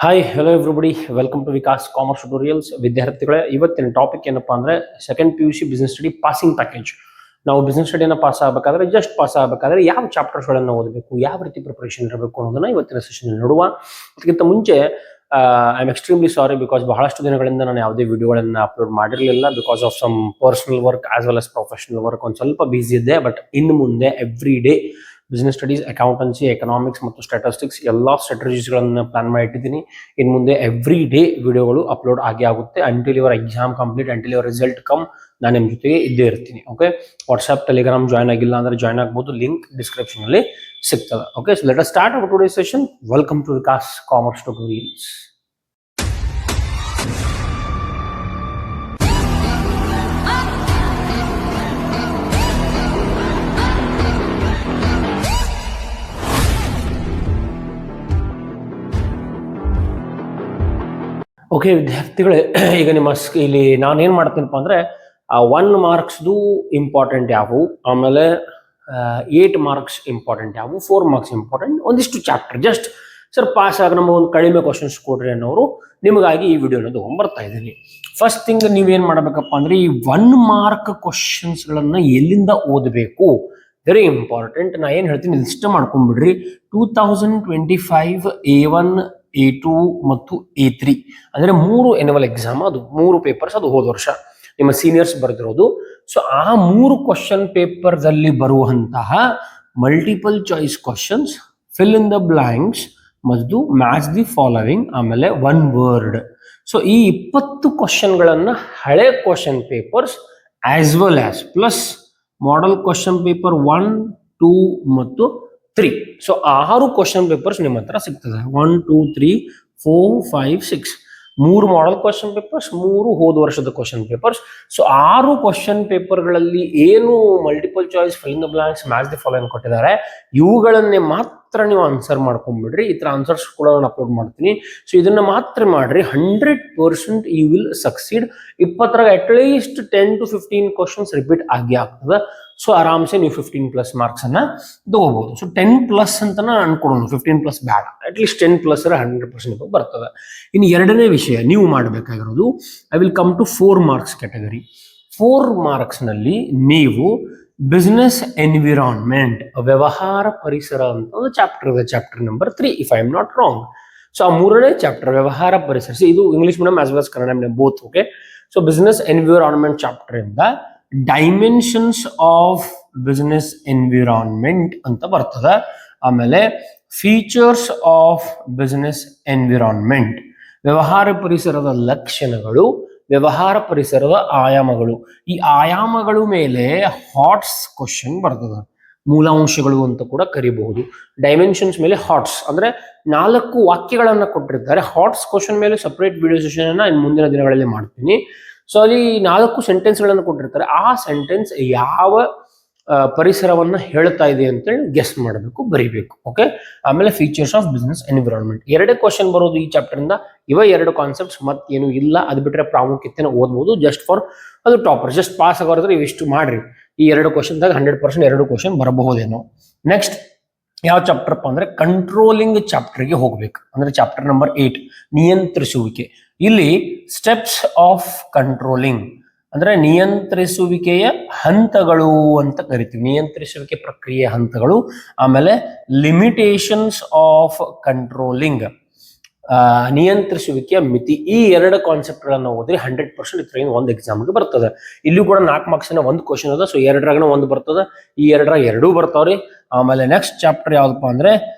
Hi hello everybody welcome to Vikas commerce tutorials. ವಿದ್ಯಾರ್ಥಿಗಳೇ, ಇವತ್ತಿನ topic ಏನಪ್ಪಾ ಅಂದ್ರೆ second PUC business study passing package. ನಾವು ಬಿಸ್ನೆಸ್ ಸ್ಟಡಿನ ಪಾಸ್ ಆಗಬೇಕಾದ್ರೆ, ಜಸ್ಟ್ ಪಾಸ್ ಆಗಬೇಕಾದ್ರೆ ಯಾವ ಚಾಪ್ಟರ್ಸ್ಗಳನ್ನು ಓದಬೇಕು, ಯಾವ ರೀತಿ ಪ್ರಿಪರೇಷನ್ ಇರಬೇಕು ಅನ್ನೋದನ್ನ ಇವತ್ತಿನ ಸೆಷನ್ ನೋಡುವ. ಅದಕ್ಕಿಂತ ಮುಂಚೆ I am extremely sorry because ಬಹಳಷ್ಟು ದಿನಗಳಿಂದ ನಾನು ಯಾವುದೇ ವಿಡಿಯೋಗಳನ್ನು ಅಪ್ಲೋಡ್ ಮಾಡಿರಲಿಲ್ಲ because of some personal work as well as professional work. ಒಂದು ಸ್ವಲ್ಪ ಬಿಸಿ ಇದ್ದೆ. ಬಟ್ ಇನ್ನು ಮುಂದೆ every day business studies, accountancy, economics ಮತ್ತು ಸ್ಟ್ಯಾಟಿಸ್ಟಿಕ್ಸ್ ಎಲ್ಲ ಸ್ಟ್ರಾಟಜೀಸ್ಗಳನ್ನು ಪ್ಲಾನ್ ಮಾಡಿಟ್ಟಿದ್ದೀನಿ. ಇನ್ನು ಮುಂದೆ ಎವ್ರಿ ಡೇ ವಿಡಿಯೋಗಳು ಅಪ್ಲೋಡ್ ಆಗೇ ಆಗುತ್ತೆ. Until your exam complete, until your result come, ನಾನು ನಿಮ್ಮ ಜೊತೆಗೆ ಇದ್ದೇ ಇರ್ತೀನಿ. ಓಕೆ, ವಾಟ್ಸ್ಆಪ್, ಟೆಲಿಗ್ರಾಮ್ ಜಾಯ್ನ್ ಆಗಿಲ್ಲ ಅಂದ್ರೆ ಜಾಯ್ನ್ ಆಗ್ಬೋದು. ಲಿಂಕ್ ಡಿಸ್ಕ್ರಿಪ್ಷನ್ ಅಲ್ಲಿ ಸಿಗ್ತದೆ. Okay, so let us start our today session. Welcome to Vikas commerce tutorials. Okay ವಿದ್ಯಾರ್ಥಿಗಳೇ, ಈಗ ನಿಮ್ಮ ಇಲ್ಲಿ ನಾನು ಏನು ಮಾಡ್ತೀನಪ್ಪ ಅಂದರೆ 1 ಮಾರ್ಕ್ಸ್ದು ಇಂಪಾರ್ಟೆಂಟ್ ಯಾವುವು, ಆಮೇಲೆ 8 ಮಾರ್ಕ್ಸ್ ಇಂಪಾರ್ಟೆಂಟ್ ಯಾವುವು, 4 ಮಾರ್ಕ್ಸ್ ಇಂಪಾರ್ಟೆಂಟ್, ಒಂದಿಷ್ಟು ಚಾಪ್ಟರ್ ಜಸ್ಟ್ ಸರ್ ಪಾಸ್ ಆಗಿ ನಮಗೆ ಒಂದು ಕಡಿಮೆ ಕ್ವಶನ್ಸ್ ಕೊಡ್ರಿ ಅನ್ನೋರು ನಿಮಗಾಗಿ ಈ ವಿಡಿಯೋನ ತೊಗೊಂಡ್ಬರ್ತಾ ಇದ್ದೀನಿ. ಫಸ್ಟ್ ಥಿಂಗ್ ನೀವೇನು ಮಾಡಬೇಕಪ್ಪ ಅಂದರೆ ಈ 1 ಮಾರ್ಕ್ ಕ್ವಶನ್ಸ್ಗಳನ್ನು ಎಲ್ಲಿಂದ ಓದಬೇಕು, ವೆರಿ ಇಂಪಾರ್ಟೆಂಟ್. ನಾ ಏನು ಹೇಳ್ತೀನಿ ಲಿಸ್ಟ್ ಮಾಡ್ಕೊಂಡ್ಬಿಡ್ರಿ. 2025 A1, A2 ಮತ್ತು A3 ಅಂದ್ರೆ 3 ಎನ್ಯುವಲ್ ಎಕ್ಸಾಮ್, ಅದು 3 ಪೇಪರ್ಸ್, ಅದು ಹೋದ ವರ್ಷ ನಿಮ್ಮ ಸೀನಿಯರ್ಸ್ ಬರೆದಿರೋದು. ಸೊ ಆ 3 ಕ್ವಶನ್ ಪೇಪರ್ದಲ್ಲಿ ಬರುವಂತಹ multiple choice questions, fill in the blanks ಮತ್ತು ಮ್ಯಾಚ್ ದಿ ಫಾಲೋವಿಂಗ್, ಆಮೇಲೆ 1 ವರ್ಡ್. ಸೊ ಈ 20 ಕ್ವಶನ್ಗಳನ್ನ ಹಳೆ question papers as well as plus model question paper 1, 2 ಮತ್ತು 3. ಸೊ 6 ಕ್ವಶನ್ ಪೇಪರ್ಸ್ ನಿಮ್ಮ ಹತ್ರ ಸಿಗ್ತದೆ. 1, 2, 3, 4, 5, 6 3 ಮಾಡೆಲ್ ಕ್ವಶನ್ ಪೇಪರ್ಸ್, 3 ಹೋದ ವರ್ಷದ ಕ್ವಶನ್ ಪೇಪರ್ಸ್. ಸೊ 6 ಕ್ವಶನ್ ಪೇಪರ್ಗಳಲ್ಲಿ ಏನು multiple choice, fill in the blanks, match the following ಕೊಟ್ಟಿದ್ದಾರೆ, ಇವುಗಳನ್ನೇ ಮಾತ್ರ ನೀವು ಆನ್ಸರ್ ಮಾಡ್ಕೊಂಡ್ಬಿಡ್ರಿ. ಈ ತರ ಆನ್ಸರ್ಸ್ ಕೂಡ ನಾನು ಅಪ್ಲೋಡ್ ಮಾಡ್ತೀನಿ. ಸೊ ಇದನ್ನ ಮಾತ್ರ ಮಾಡ್ರಿ, 100% you will succeed. 20 at least 10 to 15 questions repeat ಆಗಿ ಆಗ್ತದೆ. ಸೊ ಆರಾಮ್ಸೆ ನೀವು 15+ ಮಾರ್ಕ್ಸ್ ಅನ್ನ ತಗೋಬಹುದು. ಸೊ 10+ ಅಂತ ಅನ್ಕೊಡೋಣ, 15+ ಬೇಡ, ಅಟ್ಲೀಸ್ಟ್ 10+ 100% ಬರ್ತದೆ. ಇನ್ನು ಎರಡನೇ ವಿಷಯ ನೀವು ಮಾಡಬೇಕಾಗಿರೋದು, I will come to 4 marks category. 4 marks ನಲ್ಲಿ ನೀವು ಬಿಸ್ನೆಸ್ ಎನ್ವಿರಾನ್ಮೆಂಟ್, ವ್ಯವಹಾರ ಪರಿಸರ ಅಂತ ಒಂದು ಚಾಪ್ಟರ್ ಇದೆ, chapter number 3 if I am not wrong. So ಆ 3ನೇ ಚಾಪ್ಟರ್ ವ್ಯವಹಾರ ಪರಿಸರ, ಇದು English medium as well as Kannada medium both. Okay, so business environment chapter ಇಂದ ಡೈಮೆನ್ಷನ್ಸ್ ಆಫ್ ಬಿಸ್ನೆಸ್ ಎನ್ವಿರಾನ್ಮೆಂಟ್ ಅಂತ ಬರ್ತದೆ. ಆಮೇಲೆ ಫೀಚರ್ಸ್ ಆಫ್ ಬಿಸ್ನೆಸ್ ಎನ್ವಿರಾನ್ಮೆಂಟ್, ವ್ಯವಹಾರ ಪರಿಸರದ ಲಕ್ಷಣಗಳು, ವ್ಯವಹಾರ ಪರಿಸರದ ಆಯಾಮಗಳು. ಈ ಆಯಾಮಗಳು ಮೇಲೆ ಹಾಟ್ಸ್ ಕ್ವಶನ್ ಬರ್ತದೆ, ಮೂಲಾಂಶಗಳು ಅಂತ ಕೂಡ ಕರಿಬಹುದು. ಡೈಮೆನ್ಷನ್ಸ್ ಮೇಲೆ ಹಾಟ್ಸ್ ಅಂದ್ರೆ 4 ವಾಕ್ಯಗಳನ್ನ ಕೊಟ್ಟಿರ್ತಾರೆ. ಹಾಟ್ಸ್ ಕ್ವಶನ್ ಮೇಲೆ ಸಪರೇಟ್ ವಿಡಿಯೋ ಸೆಷನ್ ಅನ್ನ ಇನ್ನು ಮುಂದಿನ ದಿನಗಳಲ್ಲಿ ಮಾಡ್ತೀನಿ. ಸೊ ಅಲ್ಲಿ 4 ಸೆಂಟೆನ್ಸ್ಗಳನ್ನು ಕೊಟ್ಟಿರ್ತಾರೆ. ಆ ಸೆಂಟೆನ್ಸ್ ಯಾವ ಪರಿಸರವನ್ನ ಹೇಳ್ತಾ ಇದೆ ಅಂತೇಳಿ ಗೆಸ್ ಮಾಡಬೇಕು, ಬರೀಬೇಕು. ಓಕೆ, ಆಮೇಲೆ features of business environment, 2 question ಬರೋದು ಈ ಚಾಪ್ಟರ್ ಇಂದ. ಇವ 2 ಕಾನ್ಸೆಪ್ಟ್ಸ್ ಮತ್ತೇನು ಇಲ್ಲ. ಅದು ಬಿಟ್ಟರೆ ಪ್ರಾಮುಖ್ಯತೆನ ಓದ್ಬೋದು ಜಸ್ಟ್ ಫಾರ್ ಅದು ಟಾಪರ್, ಜಸ್ಟ್ ಪಾಸ್ ಆಗೋದ್ರೆ ಇವಿಷ್ಟು ಮಾಡ್ರಿ. ಈ 2 ಕ್ವಶನ್ದಾಗ 100% 2 ಕ್ವಶನ್ ಬರಬಹುದೇನೋ. ನೆಕ್ಸ್ಟ್ ಯಾವ ಚಾಪ್ಟರ್ಪ್ಪ ಅಂದ್ರೆ ಕಂಟ್ರೋಲಿಂಗ್ ಚಾಪ್ಟರ್ಗೆ ಹೋಗ್ಬೇಕು. ಅಂದ್ರೆ ಚಾಪ್ಟರ್ ನಂಬರ್ 8 ನಿಯಂತ್ರಿಸುವಿಕೆ. ಇಲ್ಲಿ ಸ್ಟೆಪ್ಸ್ ಆಫ್ ಕಂಟ್ರೋಲಿಂಗ್ ಅಂದ್ರೆ ನಿಯಂತ್ರಿಸುವಿಕೆಯ ಹಂತಗಳು ಅಂತ ಕರಿತೀವಿ, ನಿಯಂತ್ರಿಸುವಿಕೆ ಪ್ರಕ್ರಿಯೆ ಹಂತಗಳು. ಆಮೇಲೆ ಲಿಮಿಟೇಷನ್ಸ್ ಆಫ್ ಕಂಟ್ರೋಲಿಂಗ್, ನಿಯಂತ್ರಿಸುವಿಕೆಯ ಮಿತಿ. ಈ 2 ಕಾನ್ಸೆಪ್ಟ್ ಗಳನ್ನ ಓದಿದ್ರೆ 100% ಇದ್ರಾಗ ಒಂದು ಎಕ್ಸಾಮ್ಗೆ ಬರ್ತದೆ. ಇಲ್ಲೂ ಕೂಡ 4 ಮಾರ್ಕ್ಸಿನ ಒಂದು ಕ್ವಶನ್ ಅದ. ಸೊ 2ರಾಗ 1 ಬರ್ತದೆ, ಈ 2ರಾಗ 2 ಬರ್ತಾವ್ರಿ. ಆಮೇಲೆ ನೆಕ್ಸ್ಟ್ ಚಾಪ್ಟರ್ ಯಾವ್ದಪ್ಪ ಅಂದ್ರೆ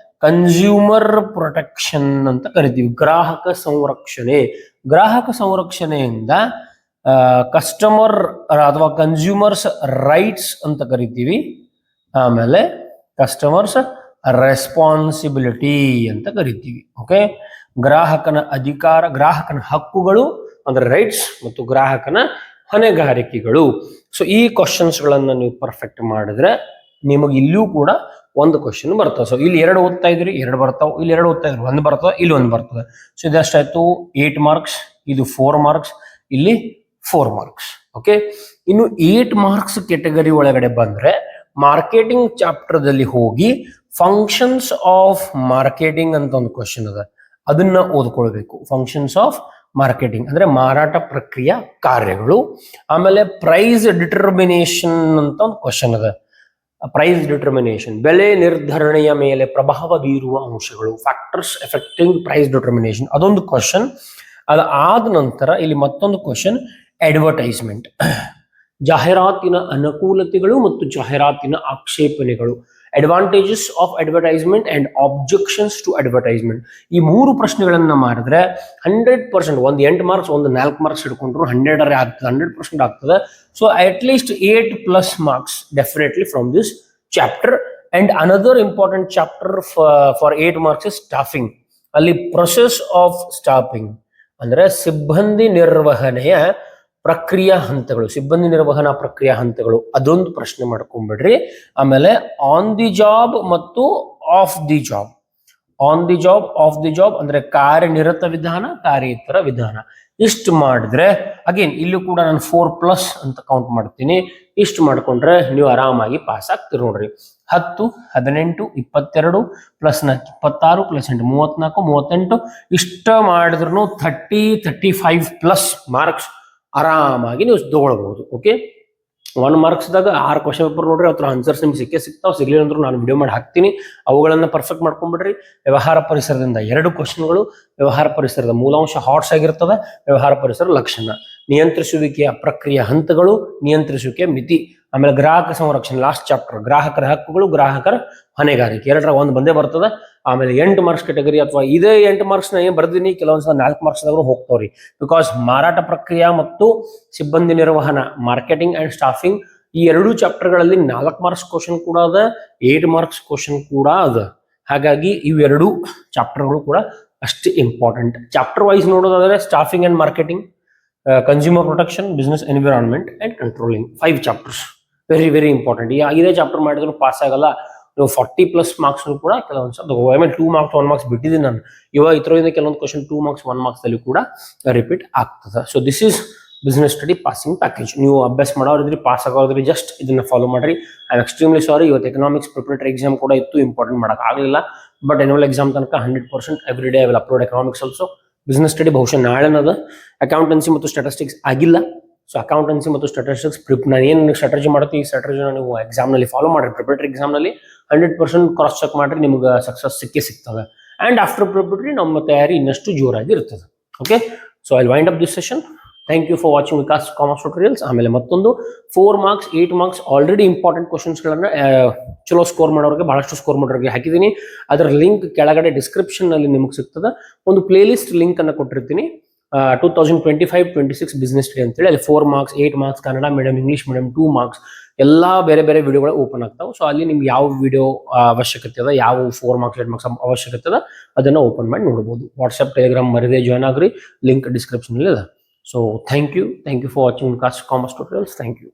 ಕನ್ಸ್ಯೂಮರ್ ಪ್ರೊಟೆಕ್ಷನ್ ಅಂತ ಕರಿತೀವಿ, ಗ್ರಾಹಕ ಸಂರಕ್ಷಣೆ. ಗ್ರಾಹಕ ಸಂರಕ್ಷಣೆಯಿಂದ ಕಸ್ಟಮರ್ ಅಥವಾ ಕನ್ಸ್ಯೂಮರ್ಸ್ ರೈಟ್ಸ್ ಅಂತ ಕರಿತೀವಿ. ಆಮೇಲೆ ಕಸ್ಟಮರ್ಸ್ ರೆಸ್ಪಾನ್ಸಿಬಿಲಿಟಿ ಅಂತ ಕರಿತೀವಿ. ಓಕೆ, ಗ್ರಾಹಕನ ಅಧಿಕಾರ, ಗ್ರಾಹಕನ ಹಕ್ಕುಗಳು ಅಂದ್ರೆ ರೈಟ್ಸ್, ಮತ್ತು ಗ್ರಾಹಕನ ಹೊಣೆಗಾರಿಕೆಗಳು. ಸೊ ಈ ಕ್ವಶನ್ಸ್ ಗಳನ್ನ ನೀವು ಪರ್ಫೆಕ್ಟ್ ಮಾಡಿದ್ರೆ ನಿಮಗೆ ಇಲ್ಲೂ ಕೂಡ 1 ಕ್ವಶನ್ ಬರ್ತದೆ. ಸೊ ಇಲ್ಲಿ 2 ಓದ್ತಾ ಇದ್ರಿ, 2 ಬರ್ತಾವ. ಇಲ್ಲಿ 2 ಓದ್ತಾ ಇದ್ರಿ, 1 ಬರ್ತದೆ, ಇಲ್ಲಿ 1 ಬರ್ತದೆ. ಸೊ ಇದಷ್ಟಾಯ್ತು 8 ಮಾರ್ಕ್ಸ್, ಇದು 4 ಮಾರ್ಕ್ಸ್, ಇಲ್ಲಿ 4 ಮಾರ್ಕ್ಸ್. ಓಕೆ, ಇನ್ನು 8 ಮಾರ್ಕ್ಸ್ ಕೆಟಗರಿ ಒಳಗಡೆ ಬಂದ್ರೆ ಮಾರ್ಕೆಟಿಂಗ್ ಚಾಪ್ಟರ್ ದಲ್ಲಿ ಹೋಗಿ ಫಂಕ್ಷನ್ಸ್ ಆಫ್ ಮಾರ್ಕೆಟಿಂಗ್ ಅಂತ ಒಂದು ಕ್ವಶನ್ ಅದ. ಅದನ್ನ ಓದ್ಕೊಳ್ಬೇಕು. ಫಂಕ್ಷನ್ಸ್ ಆಫ್ ಮಾರ್ಕೆಟಿಂಗ್ ಅಂದ್ರೆ ಮಾರಾಟ ಪ್ರಕ್ರಿಯೆ ಕಾರ್ಯಗಳು. ಆಮೇಲೆ ಪ್ರೈಸ್ ಡಿಟರ್ಮಿನೇಷನ್ ಅಂತ ಒಂದು ಕ್ವಶನ್ ಅದ. ಪ್ರೈಸ್ ಡಿಟರ್ಮಿನೇಷನ್, ಬೆಲೆ ನಿರ್ಧರಣೆಯ ಮೇಲೆ ಪ್ರಭಾವ ಬೀರುವ ಅಂಶಗಳು, ಫ್ಯಾಕ್ಟರ್ಸ್ ಎಫೆಕ್ಟಿಂಗ್ ಪ್ರೈಸ್ ಡಿಟರ್ಮಿನೇಷನ್, ಅದೊಂದು ಕ್ವಶನ್. ಅದಾದ ನಂತರ ಇಲ್ಲಿ ಮತ್ತೊಂದು ಕ್ವಶನ್, ಅಡ್ವರ್ಟೈಸ್ಮೆಂಟ್, ಜಾಹೀರಾತಿನ ಅನುಕೂಲತೆಗಳು ಮತ್ತು ಜಾಹೀರಾತಿನ ಆಕ್ಷೇಪಣೆಗಳು, advantages of advertisement and objections to advertisement. ಈ 3 ಪ್ರಶ್ನೆಗಳನ್ನ ಮಾಡಿದ್ರೆ 100%, ಒಂದು 8 ಮಾರ್ಕ್ಸ್ ಒಂದು 4 ಮಾರ್ಕ್ಸ್ ಹಿಡ್ಕೊಂಡ್ರು 100 ಆಗ್ತದೆ, 100% ಆಗ್ತದೆ. So at least 8+ marks definitely from this chapter. And another important chapter for 8 marks is staffing. ಅಲ್ಲಿ ಪ್ರೊಸೆಸ್ ಆಫ್ ಸ್ಟಾಫಿಂಗ್ ಅಂದ್ರೆ ಸಿಬ್ಬಂದಿ ನಿರ್ವಹಣೆಯ ಪ್ರಕ್ರಿಯಾ ಹಂತಗಳು, ಸಿಬ್ಬಂದಿ ನಿರ್ವಹಣಾ ಪ್ರಕ್ರಿಯಾ ಹಂತಗಳು, ಅದೊಂದು ಪ್ರಶ್ನೆ ಮಾಡ್ಕೊಂಡ್ಬಿಡ್ರಿ. ಆಮೇಲೆ ಆನ್ ದಿ ಜಾಬ್ ಮತ್ತು of the job. On the job, of the job ಅಂದ್ರೆ ಕಾರ್ಯನಿರತ ವಿಧಾನ, ಕಾರ್ಯೇತರ ವಿಧಾನ. ಇಷ್ಟು ಮಾಡಿದ್ರೆ ಅಗೇನ್ ಇಲ್ಲೂ ಕೂಡ ನಾನು 4+ ಅಂತ ಕೌಂಟ್ ಮಾಡ್ತೀನಿ. ಇಷ್ಟು ಮಾಡ್ಕೊಂಡ್ರೆ ನೀವು ಆರಾಮಾಗಿ ಪಾಸ್ ಆಗ್ತೀರಿ ನೋಡ್ರಿ. 10, 18, 22 ಪ್ಲಸ್ 26 ಪ್ಲಸ್ 8 34, 38 ಇಷ್ಟ ಮಾಡಿದ್ರು 30-35+ ಮಾರ್ಕ್ಸ್ ಆರಾಮಾಗಿ ನೀವು ತಗೊಳ್ಬಹುದು. ಓಕೆ, 1 ಮಾರ್ಕ್ಸ್ದಾಗ 6 ಕ್ವಶನ್ ಪೇಪರ್ ನೋಡ್ರಿ, ಅದ್ರ ಆನ್ಸರ್ಸ್ ನಿಮ್ಗೆ ಸಿಗ್ತಾವ್. ಸಿಗ್ಲಿಲ್ಲ ಅಂದ್ರೂ ನಾನು ವಿಡಿಯೋ ಮಾಡಿ ಹಾಕ್ತೀನಿ, ಅವುಗಳನ್ನ ಪರ್ಫೆಕ್ಟ್ ಮಾಡ್ಕೊಂಡ್ಬಿಡ್ರಿ. ವ್ಯವಹಾರ ಪರಿಸರದಿಂದ 2 ಕ್ವಶನ್ಗಳು, ವ್ಯವಹಾರ ಪರಿಸರದ ಮೂಲಾಂಶ ಹಾಟ್ಸ್ ಆಗಿರ್ತದೆ, ವ್ಯವಹಾರ ಪರಿಸರ ಲಕ್ಷಣ, ನಿಯಂತ್ರಿಸುವಿಕೆಯ ಪ್ರಕ್ರಿಯೆ ಹಂತಗಳು, ನಿಯಂತ್ರಿಸುವಿಕೆಯ ಮಿತಿ, ಆಮೇಲೆ ಗ್ರಾಹಕ ಸಂರಕ್ಷಣೆ ಲಾಸ್ಟ್ ಚಾಪ್ಟರ್, ಗ್ರಾಹಕರ ಹಕ್ಕುಗಳು, ಗ್ರಾಹಕರ ಹೊಣೆಗಾರಿಕೆ, 2ರ 1 ಬಂದೇ ಬರ್ತದೆ. ಆಮೇಲೆ 8 ಮಾರ್ಕ್ಸ್ ಕ್ಯಾಟಗರಿ ಅಥವಾ ಇದೇ 8 ಮಾರ್ಕ್ಸ್ ಏನ್ ಬರ್ದಿನಿ, ಕೆಲವೊಂದ್ಸಲ 4 ಮಾರ್ಕ್ಸ್ ಹೋಗ್ತಾವ್ರಿ. ಬಿಕಾಸ್ ಮಾರಾಟ ಪ್ರಕ್ರಿಯೆ ಮತ್ತು ಸಿಬ್ಬಂದಿ ನಿರ್ವಹಣಾ, ಮಾರ್ಕೆಟಿಂಗ್ ಅಂಡ್ ಸ್ಟಾಫಿಂಗ್, ಈ 2 ಚಾಪ್ಟರ್ಗಳಲ್ಲಿ 4 ಮಾರ್ಕ್ಸ್ ಕ್ವಶನ್ ಕೂಡ ಅದ, 8 ಮಾರ್ಕ್ಸ್ ಕ್ವಶನ್ ಕೂಡ ಅದ. ಹಾಗಾಗಿ ಇವೆರಡು ಚಾಪ್ಟರ್ಗಳು ಕೂಡ ಅಷ್ಟೇ ಇಂಪಾರ್ಟೆಂಟ್. ಚಾಪ್ಟರ್ ವೈಸ್ ನೋಡೋದಾದ್ರೆ staffing and marketing, consumer protection, business environment and controlling, 5 chapters very very important. ಇದೇ ಚಾಪ್ಟರ್ ಮಾಡಿದ್ರು ಪಾಸ್ ಆಗಲ್ಲ, ನೀವು 40+ ಮಾರ್ಕ್ಸ್ ಕೂಡ ಕೆಲವೊಂದ್ಸಲ 2 ಮಾರ್ಕ್ಸ್ 1 ಮಾರ್ಕ್ಸ್ ಬಿಟ್ಟಿದ್ದೀನಿ ನಾನು. ಇವಾಗ ಇದರಿಂದ ಕೆಲವೊಂದು ಕ್ವಶನ್ 2 ಮಾರ್ಕ್ಸ್ 1 ಮಾರ್ಕ್ಸ್ ಅಲ್ಲಿ ಕೂಡ ರಿಪೀಟ್ ಆಗ್ತದೆ. So this is business study passing package. ನೀವು ಅಭ್ಯಾಸ ಮಾಡೋರಿದ್ರಿ, ಪಾಸ್ ಆಗೋದ್ರಿ, ಜಸ್ಟ್ ಇದನ್ನ ಫಾಲೋ ಮಾಡ್ರಿ. ಐ ಆಮ್ ಎಕ್ಸ್ಟ್ರೀಮ್ಲಿ ಸಾರಿ, ಇವತ್ತು ಎಕನಾಮಿಕ್ಸ್ ಪ್ರಿಪರೇಟರಿ ಎಕ್ಸಾಮ್ ಕೂಡ ಇತ್ತು, ಇಂಪಾರ್ಟೆಂಟ್ ಮಾಡಕ್ ಆಗಲಿಲ್ಲ. ಬಟ್ ಎನ್ಯುವಲ್ ಎಕ್ಸಾಮ್ ತನಕ 100% every day I will upload economics also. Business study ಬಹುಶಃ ನಾಳೆನದ. ಅಕೌಂಟೆನ್ಸಿ ಮತ್ತು ಸ್ಟಾಟಿಸ್ಟಿಕ್ಸ್ ಆಗಿಲ್ಲ. ಸೊ ಅಕೌಂಟೆನ್ಸಿ ಮತ್ತು ಸ್ಟಾಟಿಸ್ಟಿಕ್ಸ್ ನಾನು ಏನು ಸ್ಟ್ರಾಟಜಿ ಮಾಡ್ತೀವಿ, ಈ ಸ್ಟ್ರಾಟಜಿನ ನೀವು ಎಕ್ಸಾಮ್ನಲ್ಲಿ ಫಾಲೋ ಮಾಡ್ರಿ. ಪ್ರಿಪರೇಟರಿ ಎಕ್ಸಾಮ್ನಲ್ಲಿ 100% ಕ್ರಾಸ್ ಚೆಕ್ ಮಾಡ್ರಿ, ನಿಮ್ಗೆ ಸಕ್ಸಸ್ ಸಿಗ್ತದೆ. ಅಂಡ್ ಆಫ್ಟರ್ ಪ್ರಿಪರೇಟರಿ ನಮ್ಮ ತಯಾರಿ ಇನ್ನಷ್ಟು ಜೋರಾಗಿ ಇರ್ತದೆ. Okay, so I wind up this session. Thank you for watching Vikas commerce tutorials. ಆಮೇಲೆ ಮತ್ತೊಂದು 4 ಮಾರ್ಕ್ಸ್ 8 ಮಾರ್ಕ್ಸ್ ಆಲ್ರೆಡಿ ಇಂಪಾರ್ಟೆಂಟ್ ಕ್ವಶನ್ಸ್ಗಳನ್ನ ಚಲೋ ಸ್ಕೋರ್ ಮಾಡೋರಿಗೆ, ಬಹಳಷ್ಟು ಸ್ಕೋರ್ ಮಾಡೋರಿಗೆ ಹಾಕಿದ್ದೀನಿ. ಅದರ ಲಿಂಕ್ ಕೆಳಗಡೆ ಡಿಸ್ಕ್ರಿಪ್ಷನ್ ನಲ್ಲಿ ನಿಮಗೆ ಸಿಗ್ತದೆ. ಒಂದು ಪ್ಲೇ ಲಿಸ್ಟ್ ಲಿಂಕ್ ಅನ್ನು ಕೊಟ್ಟಿರ್ತೀನಿ, 2025-26 ಬಿಸ್ನೆಸ್ ಸ್ಟಡಿ ಅಂತೇಳಿ. ಅಲ್ಲಿ 4 marks 8 marks Kannada medium, English medium 2 marks ಎಲ್ಲ ಬೇರೆ ಬೇರೆ ವಿಡಿಯೋಗಳು ಓಪನ್ ಆಗ್ತಾವೆ. ಸೊ ಅಲ್ಲಿ ನಿಮ್ಗೆ ಯಾವ ವಿಡಿಯೋ ಅವಶ್ಯಕತೆ ಅದ, ಯಾವ 4 ಮಾರ್ಕ್ಸ್ 8 ಮಾರ್ಕ್ಸ್ ಅವಶ್ಯಕತೆ ಅದ, ಅದನ್ನ ಓಪನ್ ಮಾಡಿ ನೋಡಬಹುದು. ವಾಟ್ಸ್ಆಪ್ ಟೆಲಿಗ್ರಾಮ್ ಮರದೇ ಜಾಯ್ನ್ ಆಗ್ರಿ, ಲಿಂಕ್ ಡಿಸ್ಕ್ರಿಪ್ಷನ್ ಅಲ್ಲಿ ಇದೆ. So thank you for watching Vikas Commerce Tutorials. Thank you.